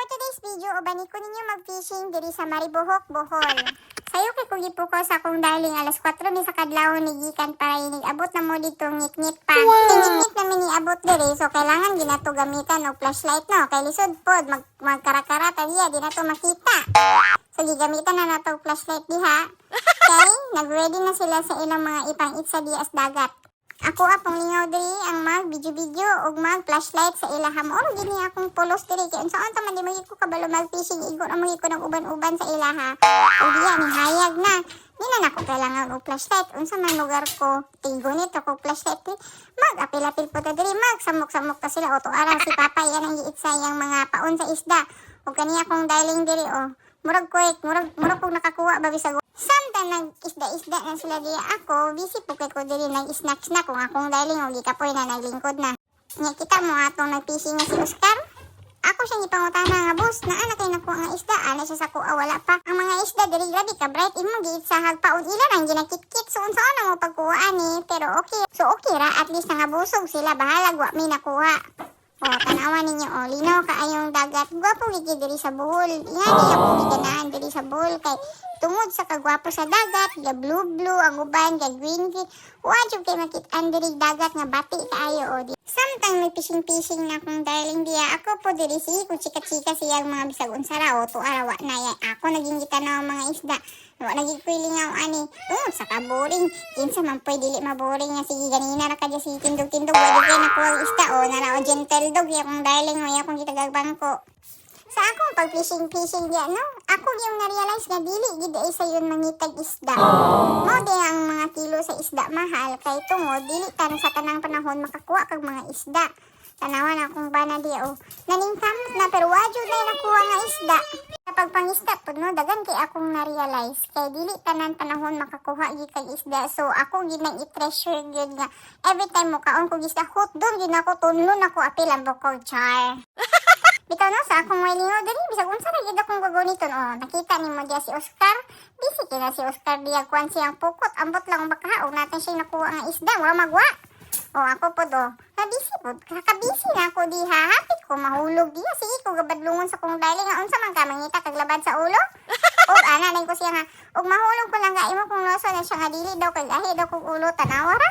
today's video, ubani ko ninyo mag-fishing diri sa Maribohok, Bohol. Sayo kay kugi po ko sa akong darling alas 4 ni sa kadlaw ni gikan para inig abot na mo dito ngit-ngit pa. Ngit-ngit na mini abot diri so kailangan ginato gamitan og flashlight no kay lisod pod magkarakara taliya di na to makita. So gigamitan na nato flashlight diha. Kay nag-ready na sila sa ilang mga ipang-it sa dias dagat. Ako apong lingaw diri ang mag-video ug mag-flashlight sa ilaham. Oro gini akong pulos diri kay unsaon ta man di magi ko kabalo mag-fishing igo na magi ko ng uban-uban sa ilaha. Ug diya ni hayag na. Nina na ko kailangan og flashlight. Unsa man lugar ko tigonit ako flashlight. Mag-apil-apil po ta diri samok-samok ta sila o to ara si Papa yan ang giit sa iyang mga paon sa isda. Ug kaniya akong darling diri murag kog nakakuha ba bisag samtang nag-isda-isda na sila diya ako, busy po kay ko diri nag-snack-snack kung akong darling o gikapoy na naglingkod na. Nga kita mo atong nag-fishing na si Oscar. Ako siya ipangutana nga boss, naa kay nakuha nga isda, ana siya sa kuha wala pa. Ang mga isda diri grabe ka bright imo giit sa hagpaon ilan ang ginakit-kit so unsaon na mo pagkuha ani, pero okay. So okay ra at least nga busog sila bahala wa may nakuha. Tanawan ninyo, linaw kaayong dagat. Gwapo gigi diri sa Bohol. Yan ako giganaan diri sa Bohol kay tungod sa kagwapo sa dagat, ga blue ang uban, ga green. Wajud kay makit-an diri dagat nga bati kaayo di. Samtang may fishing na akong darling diya, ako po diri si kung chika-chika siyang mga bisag unsara o to arawa na yan. Ako naging kita na mga isda. Wa naging kuilingaw ani. Saka boring. Kinsa man pwede dili maboring nga sige ganina ra kadya si tindog-tindog wala kay nakuha isda nara o gentle dog yakong darling o yakong gitagag bangko. Sa akong pag-fishing diya no, ako yung na-realize nga dili gid ay sayon mangitag isda. Mo di ang mga kilo sa isda mahal kay tungod dili tan sa tanang panahon makakuha kag mga isda. Tanawan akong bana diya naningkamot na pero wajud na nakuha nga isda. Kapag pangisda po no, dagan kay akong na-realize kay dili tanan panahon makakuha gid kag isda. So ako gid nang i-treasure gid nga every time mo kaon ko isda hot dog gid ako tunlon ako apil ang bukog char. Bitaw no sa akong wailingo diri bisag unsa ra gid akong gaguniton nakita nimo diya si Oscar. Busy kina si Oscar diya kuan siyang pukot ambot lang baka og natin siya nakuha nga isda wala magwa. Ako po busy po. Kakabisi na ako diha. Hapit ko mahulog diya. Sige ko gabadlungon sa kong darling. Unsa man ka mangita kag labad sa ulo? Ana ko siya nga. Og mahulog ko lang ga imo kung noso na siya nga dili daw kag ahi daw kog ulo tanawa ra.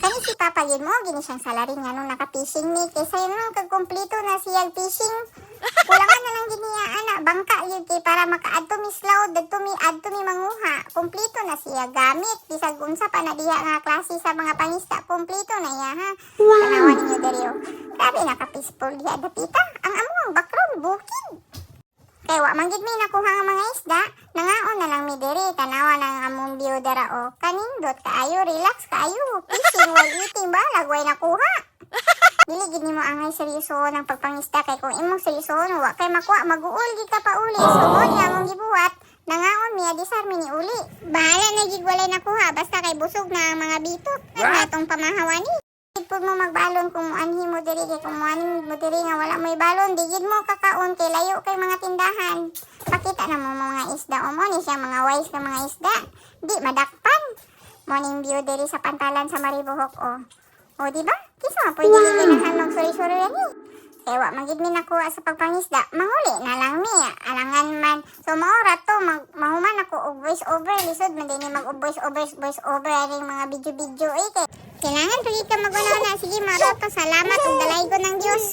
Kani si Papa gid mo gini siyang salarin nga nung naka-fishing ni kaysa yun kag kompleto na siya fishing. Kulangan na lang giniya ana bangka yun kay para makaadto mi slaw dadto mi manguha. Kompleto na siya gamit bisag unsa pa na diha nga klase sa mga pangisda kompleto na ya ha. Wow. Tanawan ninyo diri grabe naka-peaceful diha dapita. Ang among background bukid. Kay wa man gid mi nakuha nga mga isda, nangaon na lang mi diri tanawa ng among view dara kanindot kaayo relax kaayo. Fishing while eating ba lagway nakuha. Dili gid nimo angay seryoso ng pagpangisda kay kung imong seryoso wa kay makuha maguul gid ka pa uli. So mo niya among gibuhat nangaon mi adisar mi ni uli. Bahala na gid walay nakuha basta kay busog na ang mga bitot. Ang atong pamahawani. Pud mo magbalon kung muanhi mo diri kay kung muanhi mo diri nga wala may balon digid mo kakaon kay layo kay mga tindahan. Pakita na mo mga isda mo ni siya mga wise na mga isda. Di madakpan. Morning view diri sa pantalan sa Maribohok di ba? Kisa nga pwede ginahan ng suri-suri yan Kaya wa magid mi nakuha sa pagpangisda. Manguli na lang mi. Alangan man. So maura to mahuman ako og voice over lisod man din mag voice over aring mga video kay kailangan pagi ka mag-una na. Sige, maro pa. Salamat ug dalay ko ng Dios.